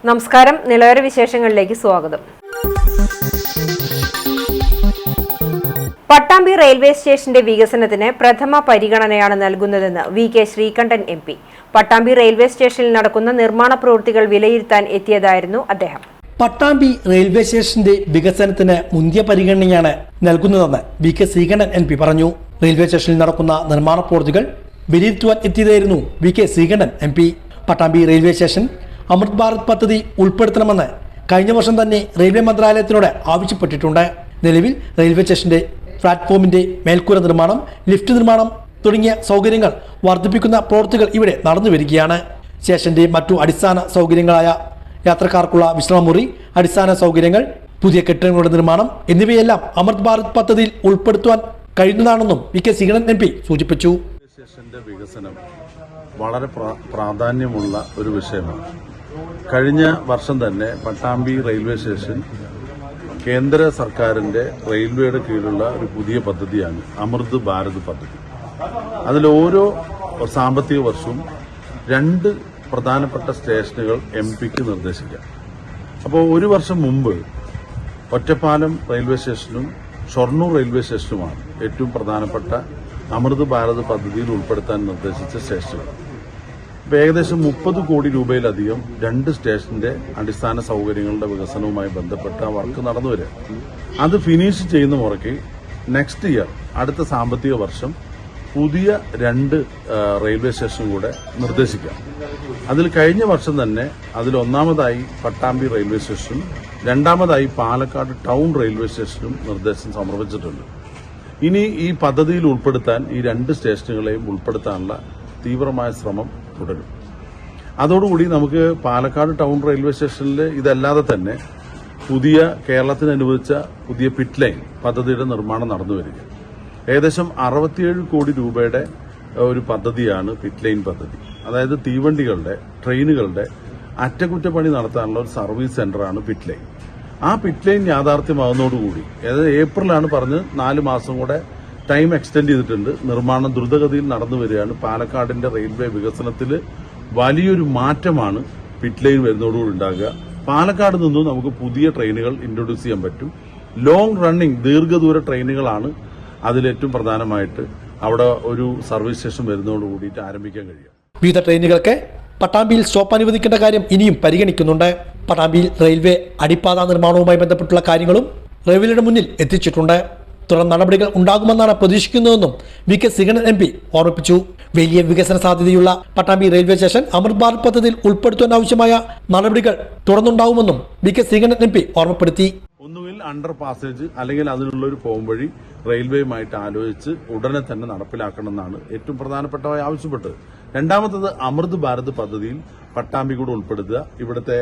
നമസ്കാരം. നിലവര വിശേഷങ്ങളിലേക്ക് സ്വാഗതം. പട്ടാമ്പി റെയിൽവേ സ്റ്റേഷന്റെ വികസനത്തിന് പ്രഥമ പരിഗണനയാണ് നൽകുന്നതെന്ന് VK. Sreekandan MP. Pattambi railway സ്റ്റേഷനിൽ നടക്കുന്ന നിർമ്മാണ പ്രവൃത്തികൾ വിലയിരുത്താൻ എത്തിയതായിരുന്നു അദ്ദേഹം. പട്ടാമ്പി റെയിൽവേ സ്റ്റേഷന്റെ വികസനത്തിന് മുന്തിയ പരിഗണനയാണ് നൽകുന്നതെന്ന് വി.കെ. ശ്രീകണ്ഠൻ എം.പി. പറഞ്ഞു. റെയിൽവേ സ്റ്റേഷനിൽ നടക്കുന്ന നിർമ്മാണ പ്രവൃത്തികൾ വിലയിരുത്തുവാൻ എത്തിയതായിരുന്നു VK. Sreekandan MP. Pattambi railway station Amrit Bharat പദ്ധതി ഉൾപ്പെടുത്തണമെന്ന് കഴിഞ്ഞ വർഷം തന്നെ റെയിൽവേ മന്ത്രാലയത്തിനോട് ആവശ്യപ്പെട്ടിട്ടുണ്ട്. നിലവിൽ റെയിൽവേ സ്റ്റേഷന്റെ പ്ലാറ്റ്ഫോമിന്റെ മേൽക്കൂര നിർമ്മാണം, ലിഫ്റ്റ് നിർമ്മാണം തുടങ്ങിയ സൗകര്യങ്ങൾ വർദ്ധിപ്പിക്കുന്ന പ്രവൃത്തികൾ ഇവിടെ നടന്നു വരികയാണ്. സ്റ്റേഷന്റെ മറ്റു അടിസ്ഥാന സൗകര്യങ്ങളായ യാത്രക്കാർക്കുള്ള വിശ്രമമുറി, അടിസ്ഥാന സൗകര്യങ്ങൾ, പുതിയ കെട്ടിടങ്ങളുടെ നിർമ്മാണം എന്നിവയെല്ലാം അമൃത് ഭാരത് പദ്ധതിയിൽ ഉൾപ്പെടുത്തുവാൻ കഴിയുന്നതാണെന്നും വി.കെ. ശ്രീകണ്ഠൻ എം.പി. സൂചിപ്പിച്ചു. സ്റ്റേഷന്റെ വികസനം വളരെ പ്രാധാന്യമുള്ള ഒരു വിഷയമാണ്. കഴിഞ്ഞ വർഷം തന്നെ പട്ടാമ്പി റെയിൽവേ സ്റ്റേഷൻ കേന്ദ്ര സർക്കാരിന്റെ റെയിൽവേയുടെ കീഴിലുള്ള ഒരു പുതിയ പദ്ധതിയാണ് അമൃത് ഭാരത് പദ്ധതി. അതിൽ ഓരോ സാമ്പത്തിക വർഷവും 2 പ്രധാനപ്പെട്ട സ്റ്റേഷനുകൾ എം.പിക്ക് നിർദ്ദേശിക്കാം. അപ്പോൾ ഒരു വർഷം മുമ്പ് ഒറ്റപ്പാലം റെയിൽവേ സ്റ്റേഷനും ഷൊർണൂർ റെയിൽവേ സ്റ്റേഷനുമാണ് ഏറ്റവും പ്രധാനപ്പെട്ട അമൃത് ഭാരത് പദ്ധതിയിൽ ഉൾപ്പെടുത്താൻ നിർദ്ദേശിച്ച സ്റ്റേഷനുകൾ. ഇപ്പോൾ ഏകദേശം 30 കോടി രൂപയിലധികം 2 സ്റ്റേഷന്റെ അടിസ്ഥാന സൗകര്യങ്ങളുടെ വികസനവുമായി ബന്ധപ്പെട്ട വർക്ക് നടന്നു വരിക. അത് ഫിനിഷ് ചെയ്യുന്ന മുറയ്ക്ക് നെക്സ്റ്റ് ഇയർ, അടുത്ത സാമ്പത്തിക വർഷം, പുതിയ 2 റെയിൽവേ സ്റ്റേഷൻ കൂടെ നിർദ്ദേശിക്കാം. അതിൽ കഴിഞ്ഞ വർഷം തന്നെ ഒന്നാമതായി പട്ടാമ്പി റെയിൽവേ സ്റ്റേഷനും രണ്ടാമതായി പാലക്കാട് ടൗൺ റെയിൽവേ സ്റ്റേഷനും നിർദ്ദേശം സമർപ്പിച്ചിട്ടുണ്ട്. ഇനി ഈ പദ്ധതിയിൽ ഉൾപ്പെടുത്താൻ ഈ 2 സ്റ്റേഷനുകളെയും ഉൾപ്പെടുത്താനുള്ള തീവ്രമായ ശ്രമം തുടരും. അതോടുകൂടി നമുക്ക് പാലക്കാട് ടൗൺ റെയിൽവേ സ്റ്റേഷനിൽ ഇതല്ലാതെ തന്നെ പുതിയ കേരളത്തിന് അനുവദിച്ച പുതിയ പിറ്റ് ലൈൻ പദ്ധതിയുടെ നിർമ്മാണം നടന്നു വരിക. ഏകദേശം 67 കോടി രൂപയുടെ ഒരു പദ്ധതിയാണ് പിറ്റ് ലൈൻ പദ്ധതി. അതായത് തീവണ്ടികളുടെ, ട്രെയിനുകളുടെ അറ്റകുറ്റപ്പണി നടത്താനുള്ള ഒരു സർവീസ് സെന്ററാണ് പിറ്റ് ലൈൻ. ആ പിറ്റ് ലൈൻ യാഥാർത്ഥ്യമാകുന്നതോടുകൂടി, അതായത് ഏപ്രിലാണ് പറഞ്ഞ് 4 മാസം കൂടെ ടൈം എക്സ്റ്റെൻഡ് ചെയ്തിട്ടുണ്ട്. നിർമ്മാണം ദ്രുതഗതിയിൽ നടന്നു വരികയാണ്. പാലക്കാടിന്റെ റെയിൽവേ വികസനത്തിൽ വലിയൊരു മാറ്റമാണ് പിറ്റ് ലൈൻ വരുന്നതോടുകൂടി ഉണ്ടാകുക. പാലക്കാട് നിന്നും നമുക്ക് പുതിയ ട്രെയിനുകൾ ഇൻട്രൊഡ്യൂസ് ചെയ്യാൻ പറ്റും. ലോങ് റണ്ണിംഗ് ദീർഘദൂര ട്രെയിനുകളാണ് അതിലേറ്റവും പ്രധാനമായിട്ട് അവിടെ ഒരു സർവീസ് സ്റ്റേഷൻ വരുന്നതോടുകൂടിയിട്ട് ആരംഭിക്കാൻ കഴിയും. വിവിധ ട്രെയിനുകൾക്ക് പട്ടാമ്പിയിൽ സ്റ്റോപ്പ് അനുവദിക്കേണ്ട കാര്യം ഇനിയും പരിഗണിക്കുന്നുണ്ട്. പട്ടാമ്പിയിൽ റെയിൽവേ അടിപ്പാത നിർമ്മാണവുമായി ബന്ധപ്പെട്ടുള്ള കാര്യങ്ങളും റെയിൽവേയുടെ മുന്നിൽ എത്തിച്ചിട്ടുണ്ട്. തുടർ നടപടികൾ ഉണ്ടാകുമെന്നാണ് പ്രതീക്ഷിക്കുന്നതെന്നും വി.കെ. ശ്രീകണ്ഠൻ എം.പി. ഓർമ്മിപ്പിച്ചു. വലിയ വികസന സാധ്യതയുള്ള പട്ടാമ്പി റെയിൽവേ സ്റ്റേഷൻ അമൃത് ഭാരത് പദ്ധതിയിൽ ഉൾപ്പെടുത്താൻ ആവശ്യമായ നടപടികൾ തുടർന്നുണ്ടാവുമെന്നും വി.കെ. ശ്രീകണ്ഠൻ എം.പി. ഓർമ്മപ്പെടുത്തി. ഒന്നുകിൽ അണ്ടർ പാസേജ് അല്ലെങ്കിൽ അതിനുള്ള ഒരു പോംവഴി റെയിൽവേയുമായിട്ട് ആലോചിച്ച് ഉടനെ തന്നെ നടപ്പിലാക്കണമെന്നാണ് ഏറ്റവും പ്രധാനപ്പെട്ടതായി ആവശ്യപ്പെട്ടത്. രണ്ടാമത്തത് അമൃത് ഭാരത് പദ്ധതിയിൽ പട്ടാമ്പി കൂടെ ഉൾപ്പെടുത്തുക. ഇവിടുത്തെ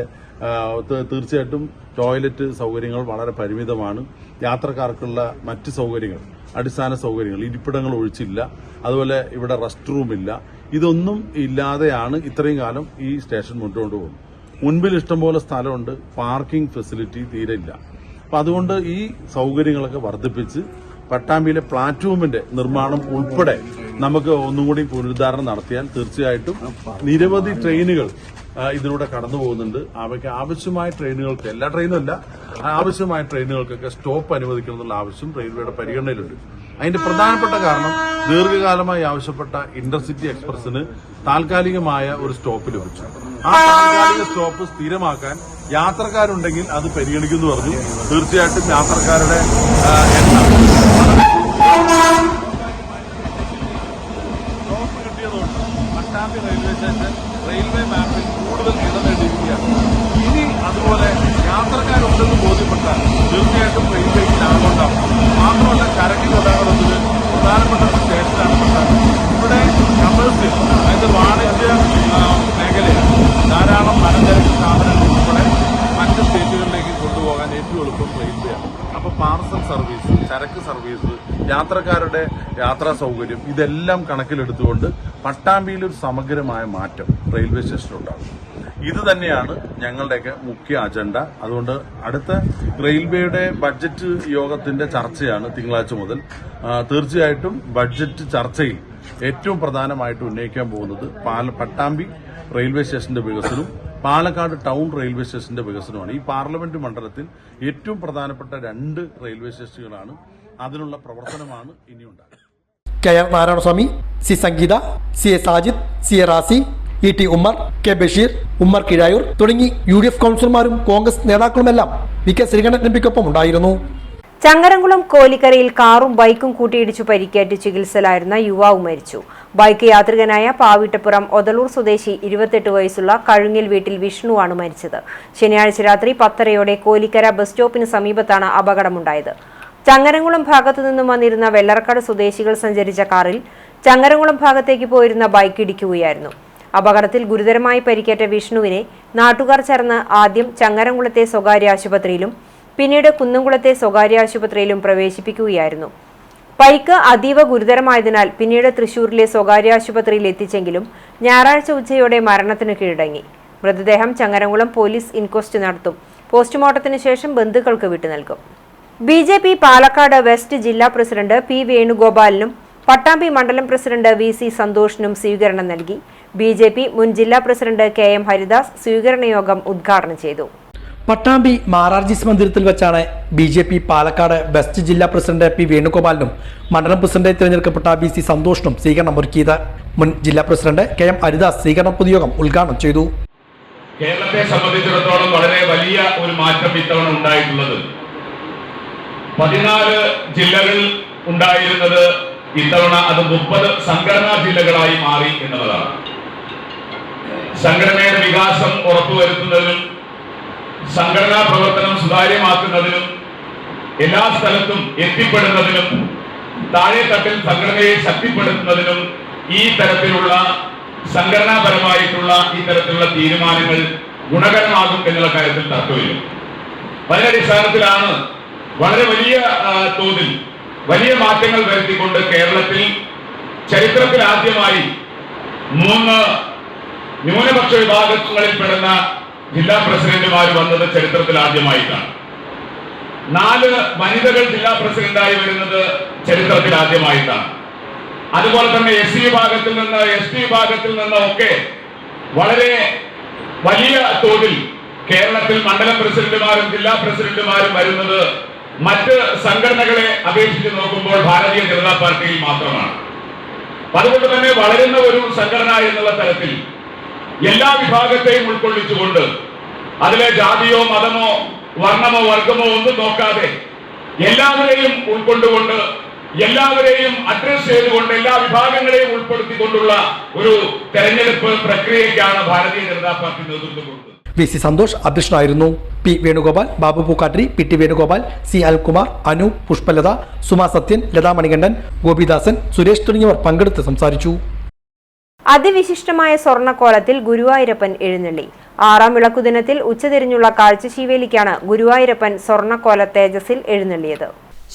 തീർച്ചയായിട്ടും ടോയ്ലറ്റ് സൗകര്യങ്ങൾ വളരെ പരിമിതമാണ്. യാത്രക്കാർക്കുള്ള മറ്റ് സൗകര്യങ്ങൾ, അടിസ്ഥാന സൗകര്യങ്ങൾ, ഇരിപ്പിടങ്ങൾ ഒഴിച്ചില്ല. അതുപോലെ ഇവിടെ റെസ്റ്റ് റൂമില്ല. ഇതൊന്നും ഇല്ലാതെയാണ് ഇത്രയും കാലം ഈ സ്റ്റേഷൻ മുന്നോട്ട് പോകുന്നത്. മുൻപിൽ ഇഷ്ടംപോലെ സ്ഥലമുണ്ട്, പാർക്കിംഗ് ഫെസിലിറ്റി തീരെ ഇല്ല. അപ്പം അതുകൊണ്ട് ഈ സൗകര്യങ്ങളൊക്കെ വർദ്ധിപ്പിച്ച് പട്ടാമ്പിയിലെ പ്ലാറ്റ്ഫോമിന്റെ നിർമ്മാണം ഉൾപ്പെടെ നമുക്ക് ഒന്നും കൂടി പുനരുദ്ധാരണം നടത്തിയാൽ തീർച്ചയായിട്ടും നിരവധി ട്രെയിനുകൾ ഇതിലൂടെ കടന്നു പോകുന്നുണ്ട്. അവയ്ക്ക് ആവശ്യമായ ട്രെയിനുകൾക്ക്, എല്ലാ ട്രെയിനും അല്ല, ആവശ്യമായ ട്രെയിനുകൾക്കൊക്കെ സ്റ്റോപ്പ് അനുവദിക്കണം എന്നുള്ള ആവശ്യം റെയിൽവേയുടെ പരിഗണനയിലുണ്ട്. അതിന്റെ പ്രധാനപ്പെട്ട കാരണം ദീർഘകാലമായി ആവശ്യപ്പെട്ട ഇന്റർസിറ്റി എക്സ്പ്രസിന് താൽക്കാലികമായ ഒരു സ്റ്റോപ്പ് ലഭിച്ചു. ആ താൽക്കാലിക സ്റ്റോപ്പ് സ്ഥിരമാക്കാൻ യാത്രക്കാരുണ്ടെങ്കിൽ അത് പരിഗണിക്കുന്നു പറഞ്ഞു. തീർച്ചയായിട്ടും യാത്രക്കാരുടെ സ്റ്റോപ്പ് കിട്ടിയതുകൊണ്ട് പട്ടാമ്പി റെയിൽവേ സ്റ്റേഷൻ റെയിൽവേ മാപ്പിൽ കൂടുതൽ ഇടം നേടിയിരിക്കുകയാണ്. ഇനി അതുപോലെ യാത്രക്കാരുണ്ടെന്ന് ബോധ്യപ്പെട്ടാൽ തീർച്ചയായിട്ടും റെയിൽവേക്ക് ലാഭമുണ്ടാകും. മാത്രമല്ല, ചരക്ക് ഗതാഗതത്തിന് പ്രധാനപ്പെട്ട ഒരു സ്റ്റേഷനാണ് പട്ടാമ്പി. ഇവിടെ കമേഴ്സ്യൽ, അതായത് വാണിജ്യ മേഖലയാണ്. ധാരാളം മലഞ്ചരക്ക് സ്ഥാപനങ്ങൾ ഉൾപ്പെടെ മറ്റ് സ്റ്റേറ്റുകളിലേക്ക് കൊണ്ടുപോകാൻ ഏറ്റവും എളുപ്പം റെയിൽവേയാണ്. അപ്പോൾ പാർസൽ സർവീസ്, ചരക്ക് സർവീസ്, യാത്രക്കാരുടെ യാത്രാ സൗകര്യം, ഇതെല്ലാം കണക്കിലെടുത്തുകൊണ്ട് പട്ടാമ്പിയിൽ ഒരു സമഗ്രമായ മാറ്റം റെയിൽവേ സ്റ്റേഷനിലുണ്ടാകും. ഇത് തന്നെയാണ് ഞങ്ങളുടെയൊക്കെ മുഖ്യ അജണ്ട. അതുകൊണ്ട് അടുത്ത റെയിൽവേയുടെ ബഡ്ജറ്റ് യോഗത്തിന്റെ ചർച്ചയാണ് തിങ്കളാഴ്ച മുതൽ. തീർച്ചയായിട്ടും ബഡ്ജറ്റ് ചർച്ചയിൽ ഏറ്റവും പ്രധാനമായിട്ട് ഉന്നയിക്കാൻ പോകുന്നത് പട്ടാമ്പി റെയിൽവേ സ്റ്റേഷന്റെ വികസനവും പാലക്കാട് ടൗൺ റെയിൽവേ സ്റ്റേഷന്റെ വികസനമാണ്. ഈ പാർലമെന്റ് മണ്ഡലത്തിൽ ഏറ്റവും പ്രധാനപ്പെട്ട 2 റെയിൽവേ സ്റ്റേഷനുകളാണ്. അതിനുള്ള പ്രവർത്തനമാണ് ഇനിയുണ്ടാകുക. KR. Narayanaswamy, C. Sangeetha, C. A. Sajid, C. A. Razi, E. T. Ummer, K. Basheer, Ummer Kizhayur തുടങ്ങി UDF കൌൺസിലർമാരും കോൺഗ്രസ് നേതാക്കളുമെല്ലാം VK ശ്രീകണ്ഠൻ എംപിക്കൊപ്പം ഉണ്ടായിരുന്നു. ചങ്ങരംകുളം കോലിക്കരയിൽ കാറും ബൈക്കും കൂട്ടിയിടിച്ചു പരിക്കേറ്റ് ചികിത്സയിലായിരുന്ന യുവാവ് മരിച്ചു. ബൈക്ക് യാത്രികനായ പാവിട്ടപ്പുറം ഒതലൂർ സ്വദേശി 28 വയസ്സുള്ള കഴുങ്ങിൽ വീട്ടിൽ വിഷ്ണുവാണ് മരിച്ചത്. ശനിയാഴ്ച രാത്രി 10:30 കോലിക്കര ബസ് സ്റ്റോപ്പിന് സമീപത്താണ് അപകടമുണ്ടായത്. ചങ്ങരംകുളം ഭാഗത്തു നിന്നും വന്നിരുന്ന വെള്ളറക്കാട് സ്വദേശികൾ സഞ്ചരിച്ച കാറിൽ ചങ്ങരംകുളം ഭാഗത്തേക്ക് പോയിരുന്ന ബൈക്ക് ഇടിക്കുകയായിരുന്നു. അപകടത്തിൽ ഗുരുതരമായി പരിക്കേറ്റ വിഷ്ണുവിനെ നാട്ടുകാർ ചേർന്ന് ആദ്യം ചങ്ങരംകുളത്തെ സ്വകാര്യ ആശുപത്രിയിലും പിന്നീട് കുന്നംകുളത്തെ സ്വകാര്യ ആശുപത്രിയിലും പ്രവേശിപ്പിക്കുകയായിരുന്നു. പരിക്ക് അതീവ ഗുരുതരമായതിനാൽ പിന്നീട് തൃശൂരിലെ സ്വകാര്യ ആശുപത്രിയിൽ എത്തിച്ചെങ്കിലും ഞായറാഴ്ച ഉച്ചയോടെ മരണത്തിന് കീഴടങ്ങി. മൃതദേഹം ചങ്ങരംകുളം പോലീസ് ഇൻക്വസ്റ്റ് നടത്തും. പോസ്റ്റ്മോർട്ടത്തിന് ശേഷം ബന്ധുക്കൾക്ക് വിട്ടു നൽകും. BJP പാലക്കാട് വെസ്റ്റ് ജില്ലാ പ്രസിഡന്റ് P. വേണുഗോപാലിനും പട്ടാമ്പി മണ്ഡലം പ്രസിഡന്റ് VC സന്തോഷിനും സ്വീകരണം നൽകി. BJP മുൻ ജില്ലാ പ്രസിഡന്റ് KM ഹരിദാസ് സ്വീകരണ യോഗം ഉദ്ഘാടനം ചെയ്തു. പട്ടാമ്പി മാരാർജീസ് മന്ദിരത്തിൽ വെച്ചാണ് BJP പാലക്കാട് വെസ്റ്റ് ജില്ലാ പ്രസിഡന്റ് P. വേണുഗോപാലിനും മണ്ഡലം പ്രസിഡന്റായി തിരഞ്ഞെടുക്കപ്പെട്ട VC സന്തോഷിനും സ്വീകരണം ഒരുക്കിയത്. മുൻ ജില്ലാ പ്രസിഡന്റ് KM ഹരിദാസ് സ്വീകരണ പൊതുയോഗം ഉദ്ഘാടനം ചെയ്തു. കേരളത്തെ സംബന്ധിച്ചിടത്തോളം വളരെ വലിയ ഒരു മാറ്റം ഇത്തവണ ഉണ്ടായിട്ടുള്ളത് 14 ജില്ലകൾ ഉണ്ടായിരുന്നത് ഇത്തവണ അത് 30 സംഘടനാ ജില്ലകളായി മാറി എന്നുള്ളതാണ്. സംഘടനയുടെ വികാസം ഉറപ്പുവരുത്തുന്നതിനും സംഘടനാ പ്രവർത്തനം സുതാര്യമാക്കുന്നതിനും എല്ലാ സ്ഥലത്തും എത്തിപ്പെടുന്നതിനും താഴെത്തട്ടിൽ സംഘടനയെ ശക്തിപ്പെടുത്തുന്നതിനും ഈ തരത്തിലുള്ള സംഘടനാപരമായിട്ടുള്ള ഈ തരത്തിലുള്ള തീരുമാനങ്ങൾ ഗുണകരമാകും എന്നുള്ള കാര്യത്തിൽ തർക്കമില്ല. അതിന്റെ അടിസ്ഥാനത്തിലാണ് വളരെ വലിയ തോതിൽ വലിയ മാറ്റങ്ങൾ വരുത്തിക്കൊണ്ട് കേരളത്തിൽ ചരിത്രത്തിൽ ആദ്യമായി 3 ന്യൂനപക്ഷ വിഭാഗങ്ങളിൽപ്പെടുന്ന ജില്ലാ പ്രസിഡന്റുമാർ വന്നത് ചരിത്രത്തിൽ ആദ്യമായിട്ടാണ്. 4 വനിതകൾ ജില്ലാ പ്രസിഡന്റായി വരുന്നത് ചരിത്രത്തിൽ ആദ്യമായിട്ടാണ്. അതുപോലെ തന്നെ SC വിഭാഗത്തിൽ നിന്ന് ST വിഭാഗത്തിൽ നിന്ന് ഒക്കെ വളരെ വലിയ തോതിൽ കേരളത്തിൽ മണ്ഡലം പ്രസിഡന്റുമാരും ജില്ലാ പ്രസിഡന്റുമാരും വരുന്നത് മറ്റ് സംഘടനകളെ അപേക്ഷിച്ച് നോക്കുമ്പോൾ ഭാരതീയ ജനതാ പാർട്ടിയിൽ മാത്രമാണ്. അതുകൊണ്ട് തന്നെ വളരുന്ന ഒരു സംഘടന എന്നുള്ള തരത്തിൽ എല്ലാ വിഭാഗത്തെയും ഉൾക്കൊള്ളിച്ചുകൊണ്ട് അതിലെ ജാതിയോ മതമോ വർണ്ണമോ വർഗമോ ഒന്നും നോക്കാതെ എല്ലാവരെയും ഉൾക്കൊണ്ടുകൊണ്ട് എല്ലാവരെയും അഡ്രസ് ചെയ്തുകൊണ്ട് എല്ലാ വിഭാഗങ്ങളെയും ഉൾപ്പെടുത്തിക്കൊണ്ടുള്ള ഒരു തെരഞ്ഞെടുപ്പ് പ്രക്രിയയ്ക്കാണ് ഭാരതീയ ജനതാ പാർട്ടി നേതൃത്വം കൊടുത്തത്. VC സന്തോഷ് അധ്യക്ഷനായിരുന്നു. P. Venugopal, Babu Pookkattiri, PT Venugopal, C. അൽകുമാർ, Anu, Pushpalatha, Suma Sathyan, Lata Manikandan, Gopidasan, Suresh തുടങ്ങിയവർ പങ്കെടുത്ത് സംസാരിച്ചു. അതിവിശിഷ്ടമായ സ്വർണ്ണക്കോലത്തിൽ ഗുരുവായൂരപ്പൻ എഴുന്നള്ളി. 6ാം വിളക്കുദിനത്തിൽ ഉച്ചതിരിഞ്ഞുള്ള കാഴ്ചശീവേലിക്കാണ് ഗുരുവായൂരപ്പൻ സ്വർണ്ണക്കോല തേജസ്സിൽ എഴുന്നള്ളിയത്.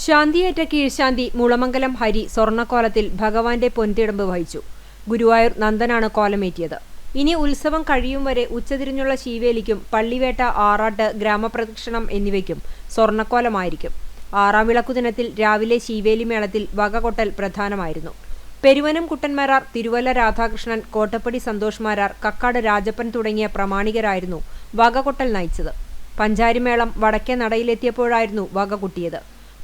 ശാന്തിയേറ്റ കീഴ്ശാന്തി മുളമംഗലം ഹരി സ്വർണ്ണക്കോലത്തിൽ ഭഗവാന്റെ പൊൻതിടമ്പ് വഹിച്ചു. ഗുരുവായൂർ നന്ദനാണ് കോലമേറ്റിയത്. ഇനി ഉത്സവം കഴിയും വരെ ഉച്ചതിരിഞ്ഞുള്ള ശീവേലിക്കും പള്ളിവേട്ട, ആറാട്ട്, ഗ്രാമപ്രദക്ഷിണം എന്നിവയ്ക്കും സ്വർണ്ണക്കോലമായിരിക്കും. 6ാം വിളക്കുദിനത്തിൽ രാവിലെ ശീവേലി മേളത്തിൽ വകകൊട്ടൽ പ്രധാനമായിരുന്നു. പെരുവനം കുട്ടന്മാരാർ, തിരുവല്ല രാധാകൃഷ്ണൻ, കോട്ടപ്പടി സന്തോഷ് മാരാർ, കക്കാട് രാജപ്പൻ തുടങ്ങിയ പ്രമാണികരായിരുന്നു വകകൊട്ടൽ നയിച്ചത്. പഞ്ചാരിമേളം വടക്കേ നടയിലെത്തിയപ്പോഴായിരുന്നു വകകുട്ടിയത്.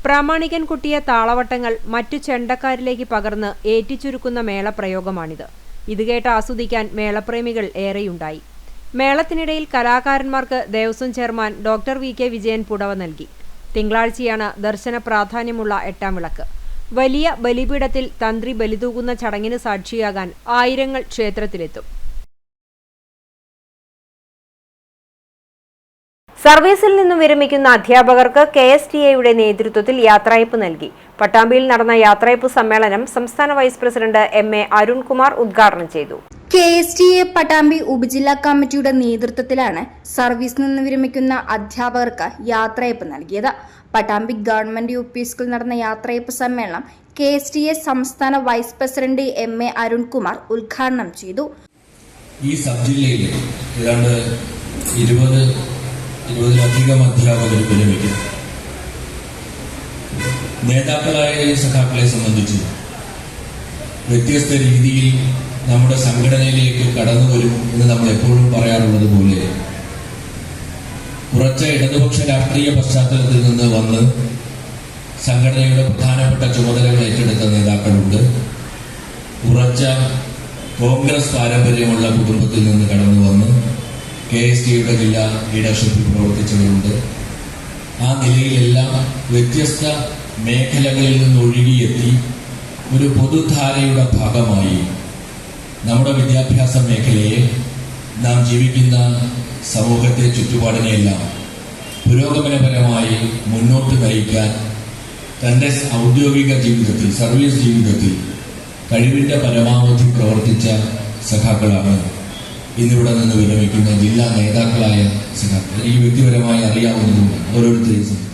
പ്രാമാണികൻ കുട്ടിയ താളവട്ടങ്ങൾ മറ്റു ചെണ്ടക്കാരിലേക്ക് പകർന്ന് ഏറ്റിച്ചുരുക്കുന്ന മേളപ്രയോഗമാണിത്. ഇത് കേട്ട് ആസ്വദിക്കാൻ മേളപ്രേമികൾ ഏറെയുണ്ടായി. മേളത്തിനിടയിൽ കലാകാരന്മാർക്ക് Devaswom chairman doctor VK Vijayan പുടവ നൽകി. തിങ്കളാഴ്ചയാണ് ദർശന പ്രാധാന്യമുള്ള 8ാം വിളക്ക്. വലിയ ബലിപീഠത്തിൽ തന്ത്രി ബലിതൂകുന്ന ചടങ്ങിന് സാക്ഷിയാകാൻ ആയിരങ്ങൾ ക്ഷേത്രത്തിലെത്തും. സർവീസിൽ നിന്നും വിരമിക്കുന്ന അധ്യാപകർക്ക് KSTA നേതൃത്വത്തിൽ യാത്രയയപ്പ് നൽകി. പട്ടാമ്പിയിൽ നടന്ന യാത്രയയപ്പ് സമ്മേളനം സംസ്ഥാന വൈസ് പ്രസിഡന്റ് MA അരുൺകുമാർ ഉദ്ഘാടനം ചെയ്തു. KSTA പട്ടാമ്പി ഉപജില്ലാ കമ്മിറ്റിയുടെ നേതൃത്വത്തിലാണ് സർവീസിൽ നിന്ന് വിരമിക്കുന്ന അധ്യാപകർക്ക് യാത്രയയപ്പ് നൽകിയത്. പട്ടാമ്പി ഗവൺമെന്റ് UP സ്കൂളിൽ നടന്ന യാത്രയയപ്പ് സമ്മേളനം KSTA സംസ്ഥാന വൈസ് പ്രസിഡന്റ് MA അരുൺകുമാർ ഉദ്ഘാടനം ചെയ്തു. ഈ സബ് ജില്ലയിൽ ഏതാണ്ട് 20-ലധികം അധ്യാപകർ വിരമിക്കും. നേതാക്കളായ സഖാക്കളെ സംബന്ധിച്ച് വ്യത്യസ്ത രീതിയിൽ നമ്മുടെ സംഘടനയിലേക്ക് കടന്നു വരും എന്ന് നമ്മൾ എപ്പോഴും പറയാറുള്ളത് പോലെ ഉറച്ച ഇടതുപക്ഷ രാഷ്ട്രീയ പശ്ചാത്തലത്തിൽ നിന്ന് വന്ന് സംഘടനയുടെ പ്രധാനപ്പെട്ട ചുമതലകൾ ഏറ്റെടുത്ത നേതാക്കളുണ്ട്. ഉറച്ച കോൺഗ്രസ് പാരമ്പര്യമുള്ള കുടുംബത്തിൽ നിന്ന് കടന്നു വന്ന് KSTയുടെ ജില്ലാ ലീഡർഷിപ്പിൽ പ്രവർത്തിച്ചവരുണ്ട്. ആ നിലയിലെല്ലാം വ്യത്യസ്ത മേഖലകളിൽ നിന്ന് ഒഴുകിയെത്തി ഒരു പൊതുധാരയുടെ ഭാഗമായി നമ്മുടെ വിദ്യാഭ്യാസ മേഖലയെ, നാം ജീവിക്കുന്ന സമൂഹത്തെ, ചുറ്റുപാടിനെയെല്ലാം പുരോഗമനപരമായി മുന്നോട്ട് നയിക്കാൻ തൻ്റെ ഔദ്യോഗിക ജീവിതത്തിൽ, സർവീസ് ജീവിതത്തിൽ കഴിവിൻ്റെ പരമാവധി പ്രവർത്തിച്ച സഖാക്കളാണ് ഇന്നിവിടെ നിന്ന് വിരമിക്കുന്ന ജില്ലാ നേതാക്കളായ സഖാക്കൾ. ഈ വ്യക്തിപരമായി അറിയാവുന്നതുകൊണ്ട് ഓരോരുത്തരെയും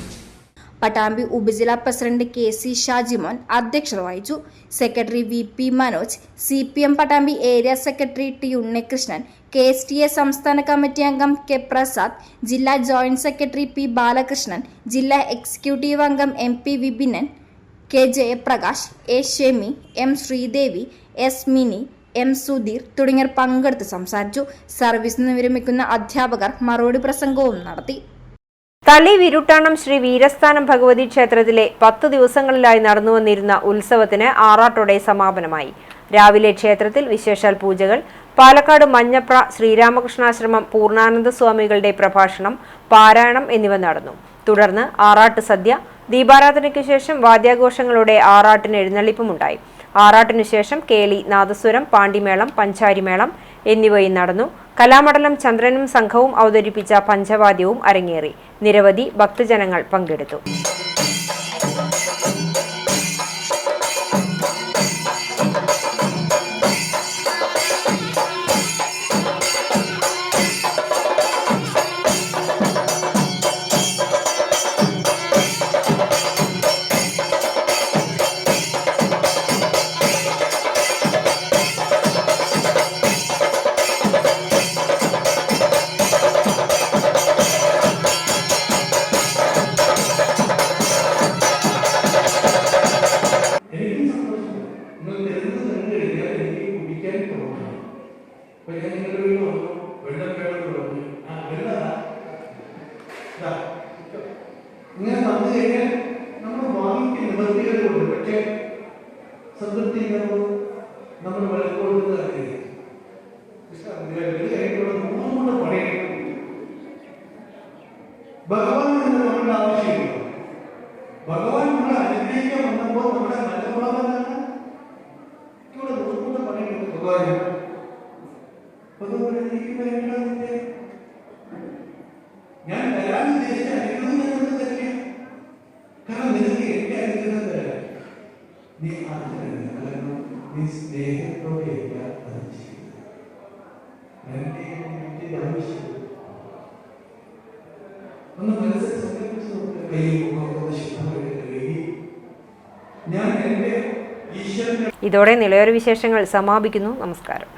പട്ടാമ്പി ഉപജില്ലാ പ്രസിഡന്റ് KC ഷാജിമോൻ അധ്യക്ഷത വഹിച്ചു. Secretary VP Manoj, CPM Pattambi area secretary T Unnikrishnan, KSTA സംസ്ഥാന കമ്മിറ്റി അംഗം K പ്രസാദ്, ജില്ലാ ജോയിന്റ് സെക്രട്ടറി P ബാലകൃഷ്ണൻ, ജില്ലാ എക്സിക്യൂട്ടീവ് അംഗം MP Vipinan, K Jayaprakash, A Shemi, M Sreedevi, S Mini, M Sudheer തുടങ്ങിയവർ പങ്കെടുത്ത് സംസാരിച്ചു. സർവീസിൽ നിന്ന് വിരമിക്കുന്ന അധ്യാപകർ മറുപടി പ്രസംഗവും നടത്തി. തളി വിരുട്ടാണം ശ്രീ വീരസ്ഥാനം ഭഗവതി ക്ഷേത്രത്തിലെ 10 ദിവസങ്ങളിലായി നടന്നുവന്നിരുന്ന ഉത്സവത്തിന് ആറാട്ടോടെ സമാപനമായി. രാവിലെ ക്ഷേത്രത്തിൽ വിശേഷാൽ പൂജകൾ, പാലക്കാട് മഞ്ഞപ്ര ശ്രീരാമകൃഷ്ണാശ്രമം പൂർണ്ണാനന്ദ സ്വാമികളുടെ പ്രഭാഷണം, പാരായണം എന്നിവ നടന്നു. തുടർന്ന് ആറാട്ട് സദ്യ, ദീപാരാധനയ്ക്കു ശേഷം വാദ്യാഘോഷങ്ങളോടെ ആറാട്ടിന് എഴുന്നള്ളിപ്പുമുണ്ടായി. ആറാട്ടിനു ശേഷം കേളി, നാദസ്വരം, പാണ്ടിമേളം, പഞ്ചാരിമേളം എന്നിവയും നടന്നു. കലാമണ്ഡലം ചന്ദ്രനും സംഘവും അവതരിപ്പിച്ച പഞ്ചവാദ്യവും അരങ്ങേറി. നിരവധി ഭക്തജനങ്ങൾ പങ്കെടുത്തു. ഇങ്ങനെ വന്നു കഴിഞ്ഞാൽ നമ്മൾ വാങ്ങിക്കുന്ന നിവൃത്തികളുണ്ട്. പക്ഷേ സംതൃപ്തി നമ്മൾ വിളക്കൊടുക്കുന്നത് മൂന്നുകൊണ്ട് പറയണം. ഭഗവാൻ എന്ന് നമ്മുടെ ആവശ്യമില്ല. ഭഗവാൻ നമ്മളെ അനുഗ്രഹിക്കാൻ വന്നപ്പോൾ നമ്മുടെ മനോഭാവനാണ് ഇവിടെ മൂന്നുകൊണ്ട് പറയുന്നത്. ഭഗവാൻ ഞാൻ തരാൻ ഉദ്ദേശിച്ച അനുഗ്രഹം എന്നത് തന്നെ. കാരണം നിനക്ക് എന്റെ അനുഗ്രഹം തരാൻ നീ ആഗ്രഹമില്ല. കാരണം നീ സ്നേഹത്തോടെയല്ല അത് ചെയ്യുന്നത്. എന്റെ ആവശ്യം ഒന്ന് മനസ്സിൽ സങ്കല്പിച്ച് നോക്കുക. ഞാൻ എന്റെ ഈശ്വരന്റെ. ഇതോടെ നിലയോര വിശേഷങ്ങൾ സമാപിക്കുന്നു. നമസ്കാരം.